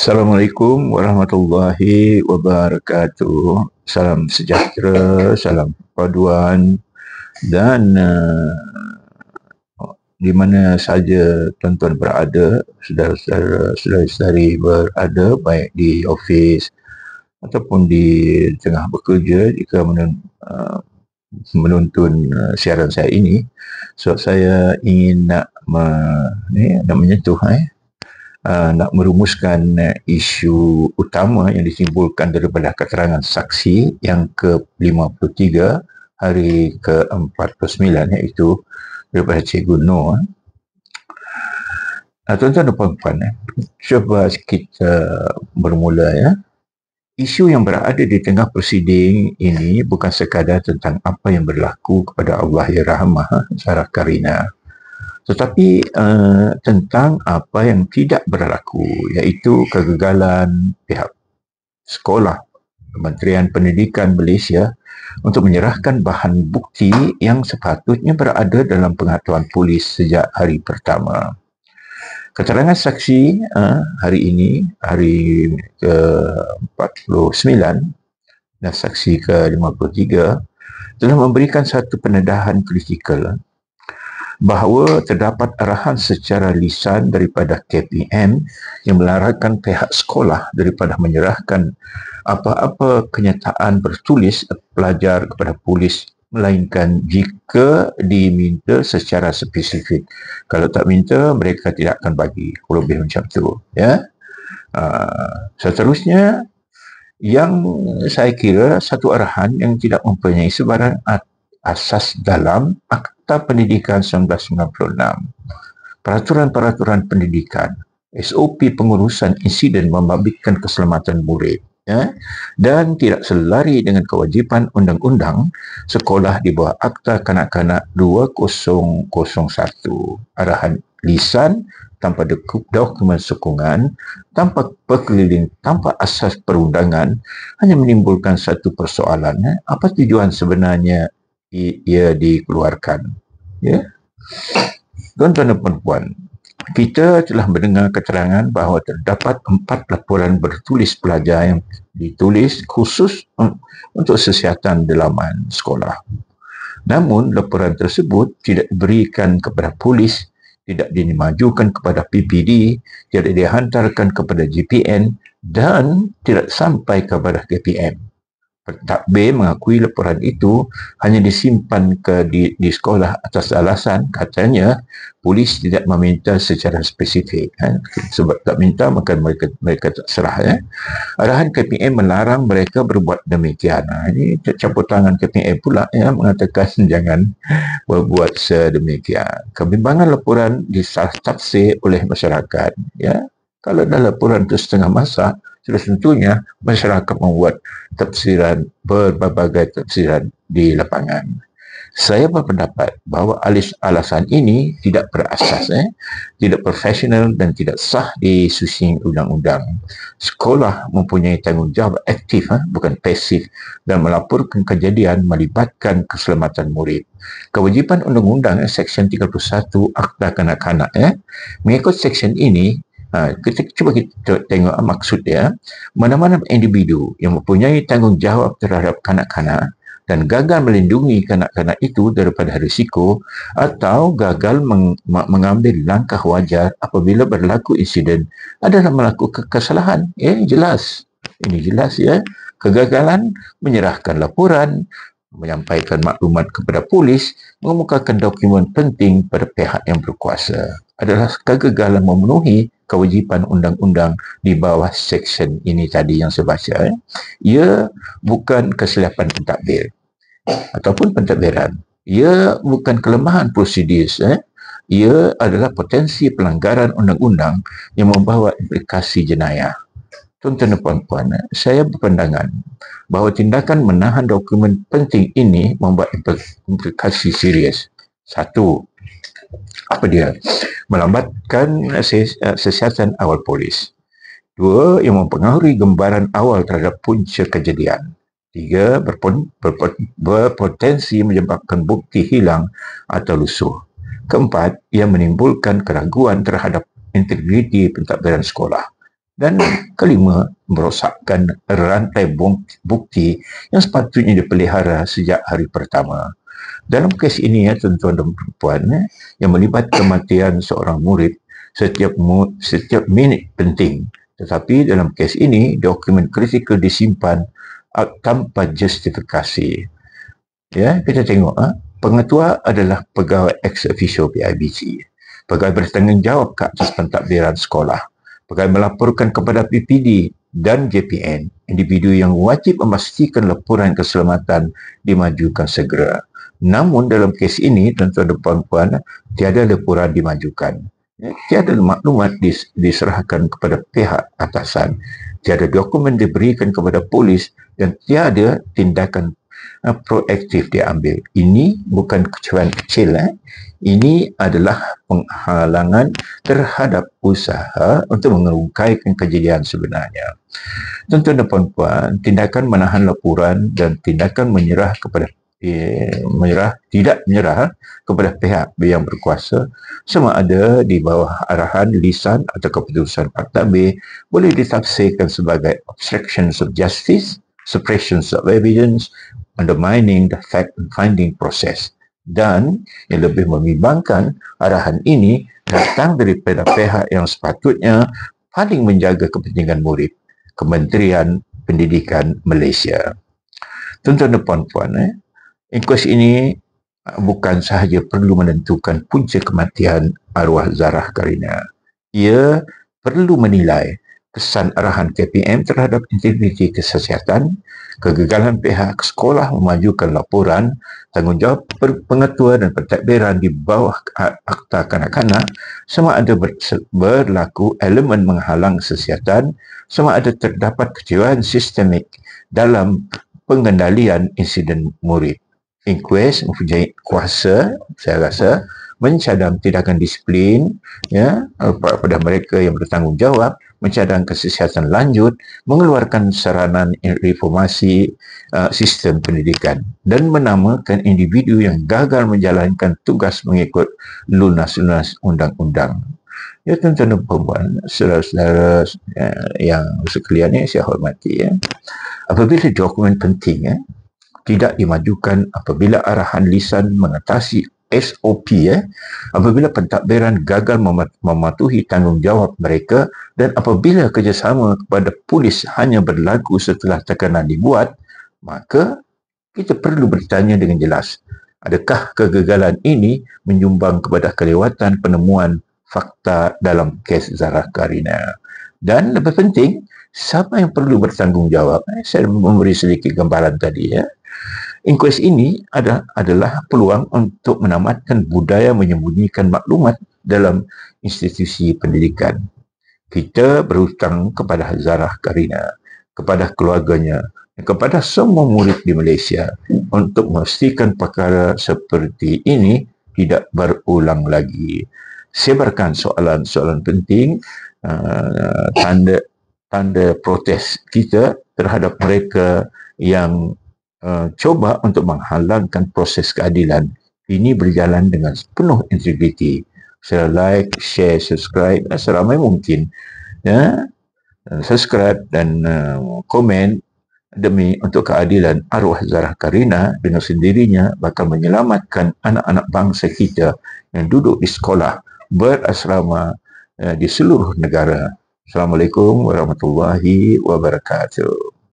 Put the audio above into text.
Assalamualaikum warahmatullahi wabarakatuh. Salam sejahtera, salam perpaduan dan di mana saja tuan-tuan berada, saudara-saudari berada, baik di ofis ataupun di tengah bekerja jika menonton siaran saya ini. Sebab saya ingin nak menyentuh nak merumuskan isu utama yang ditimbulkan daripada keterangan saksi yang ke-53 hari ke-49, iaitu daripada Cikgu Noor. Tuan-tuan dan puan-puan, cuba kita bermula ya. Isu yang berada di tengah prosiding ini bukan sekadar tentang apa yang berlaku kepada Allahyarhamah Sarah Karina, tetapi tentang apa yang tidak berlaku, iaitu kegagalan pihak sekolah Kementerian Pendidikan Malaysia untuk menyerahkan bahan bukti yang sepatutnya berada dalam pengetahuan polis sejak hari pertama. Keterangan saksi hari ini, hari ke-49 dan saksi ke-53 telah memberikan satu pendedahan kritikal bahawa terdapat arahan secara lisan daripada KPM yang melarangkan pihak sekolah daripada menyerahkan apa-apa kenyataan bertulis pelajar kepada polis, melainkan jika diminta secara spesifik. Kalau tak minta, mereka tidak akan bagi. Kurang lebih macam tu. Ya. Seterusnya, yang saya kira satu arahan yang tidak mempunyai sebarang asas dalam Akta Pendidikan 1996, Peraturan-peraturan Pendidikan, SOP pengurusan insiden membabitkan keselamatan murid, dan tidak selari dengan kewajipan undang-undang sekolah di bawah Akta Kanak-kanak 2001. Arahan lisan tanpa dokumen sokongan, tanpa perkeliling, tanpa asas perundangan hanya menimbulkan satu persoalan. Apa tujuan sebenarnya ia dikeluarkan? Ya. Tuan-tuan dan puan-puan, kita telah mendengar keterangan bahawa terdapat 4 laporan bertulis pelajar yang ditulis khusus untuk kesihatan dalaman sekolah. Namun, laporan tersebut tidak diberikan kepada polis, tidak dimajukan kepada PPD, tidak dihantarkan kepada GPN dan tidak sampai kepada KPM. Pentadbir mengakui laporan itu hanya disimpan di sekolah atas alasan katanya polis tidak meminta secara spesifik. Sebab tak minta maka mereka tak serah. Arahan KPM melarang mereka berbuat demikian. Ini campur tangan KPM pula mengatakan jangan berbuat sedemikian. Kebimbangan laporan ditafsir oleh masyarakat. Kalau dah laporan itu setengah masa, sudah tentunya masyarakat membuat berbagai tafsiran di lapangan. Saya berpendapat bahawa alasan ini tidak berasas, tidak profesional dan tidak sah disusun undang-undang. Sekolah mempunyai tanggungjawab aktif, bukan pasif, dan melaporkan kejadian melibatkan keselamatan murid. Kewajipan undang-undang Seksyen 31 Akta Kanak-kanak, mengikut seksyen ini, cuba kita tengok maksud dia. Mana-mana individu yang mempunyai tanggungjawab terhadap kanak-kanak dan gagal melindungi kanak-kanak itu daripada risiko atau gagal mengambil langkah wajar apabila berlaku insiden adalah melakukan kesalahan. Jelas. Ini jelas ya. Kegagalan menyerahkan laporan, menyampaikan maklumat kepada polis, mengemukakan dokumen penting pada pihak yang berkuasa adalah kegagalan memenuhi kewajipan undang-undang di bawah seksyen ini tadi yang saya baca. Ia bukan kesilapan pentadbir ataupun pentadbiran. Ia bukan kelemahan prosedur. Ia adalah potensi pelanggaran undang-undang yang membawa implikasi jenayah. Tuan-tuan dan puan-puan, saya berpandangan bahawa tindakan menahan dokumen penting ini membuat implikasi serius. Satu, apa dia? Melambatkan siasatan awal polis. Dua, yang mempengaruhi gambaran awal terhadap punca kejadian. Tiga, berpotensi menyebabkan bukti hilang atau lusuh. Keempat, ia menimbulkan keraguan terhadap integriti pentadbiran sekolah. Dan kelima, merosakkan rantai bukti yang sepatutnya dipelihara sejak hari pertama. Dalam kes ini, tuan-tuan dan puan, yang melibatkan kematian seorang murid, setiap minit penting. Tetapi dalam kes ini, dokumen kritikal disimpan tanpa justifikasi. Ya, kita tengok, pengetua adalah pegawai ex officio PIBG. Pegawai bertanggungjawab ke atas pentadbiran sekolah. Pegawai melaporkan kepada PPD dan JPN, individu yang wajib memastikan laporan keselamatan dimajukan segera. Namun dalam kes ini, tuan-tuan dan puan-puan, tiada laporan dimajukan. Tiada maklumat diserahkan kepada pihak atasan. Tiada dokumen diberikan kepada polis dan tiada tindakan proaktif diambil. Ini bukan kecewaan kecil. Ini adalah penghalangan terhadap usaha untuk mengungkapkan kejadian sebenarnya. Tuan-tuan dan puan-puan, tindakan menahan laporan dan tindakan tidak menyerah kepada pihak yang berkuasa sama ada di bawah arahan lisan atau keputusan Partadbir boleh ditafsirkan sebagai obstructions of justice, suppressions of evidence, undermining the fact and finding process. Dan yang lebih membimbangkan, arahan ini datang daripada pihak yang sepatutnya paling menjaga kepentingan murid, Kementerian Pendidikan Malaysia. Tuan-tuan dan puan-puan, inkuas ini bukan sahaja perlu menentukan punca kematian arwah Zarah Karina. Ia perlu menilai kesan arahan KPM terhadap integriti kesihatan, kegagalan pihak sekolah memajukan laporan, tanggungjawab pengetua dan pentadbiran di bawah Akta Kanak-kanak, sama ada berlaku elemen menghalang kesihatan, sama ada terdapat kecewaan sistemik dalam pengendalian insiden murid. Inquest mempunyai kuasa, saya rasa, mencadang tindakan disiplin pada mereka yang bertanggungjawab, mencadang kesihatan lanjut, mengeluarkan saranan reformasi sistem pendidikan dan menamakan individu yang gagal menjalankan tugas mengikut lunas-lunas undang-undang. Ya, tuan-tuan dan puan-puan, saudara-saudara yang sekalian saya hormati, apabila dokumen penting tidak dimajukan, apabila arahan lisan mengatasi SOP, apabila pentadbiran gagal mematuhi tanggungjawab mereka dan apabila kerjasama kepada polis hanya berlaku setelah tekanan dibuat, maka kita perlu bertanya dengan jelas, adakah kegagalan ini menyumbang kepada kelewatan penemuan fakta dalam kes Zarah Karina? Dan lebih penting, siapa yang perlu bertanggungjawab? Saya memberi sedikit gambaran tadi. Inkuas ini adalah peluang untuk menamatkan budaya menyembunyikan maklumat dalam institusi pendidikan. Kita berhutang kepada Zarah Karina, kepada keluarganya, dan kepada semua murid di Malaysia untuk memastikan perkara seperti ini tidak berulang lagi. Sebarkan soalan-soalan penting, tanda protes kita terhadap mereka yang coba untuk menghalangkan proses keadilan ini berjalan dengan penuh integriti. Saya like, share, subscribe seramai mungkin. Subscribe dan komen demi untuk keadilan arwah Zarah Karina dengan sendirinya bakal menyelamatkan anak-anak bangsa kita yang duduk di sekolah berasrama di seluruh negara. Assalamualaikum warahmatullahi wabarakatuh.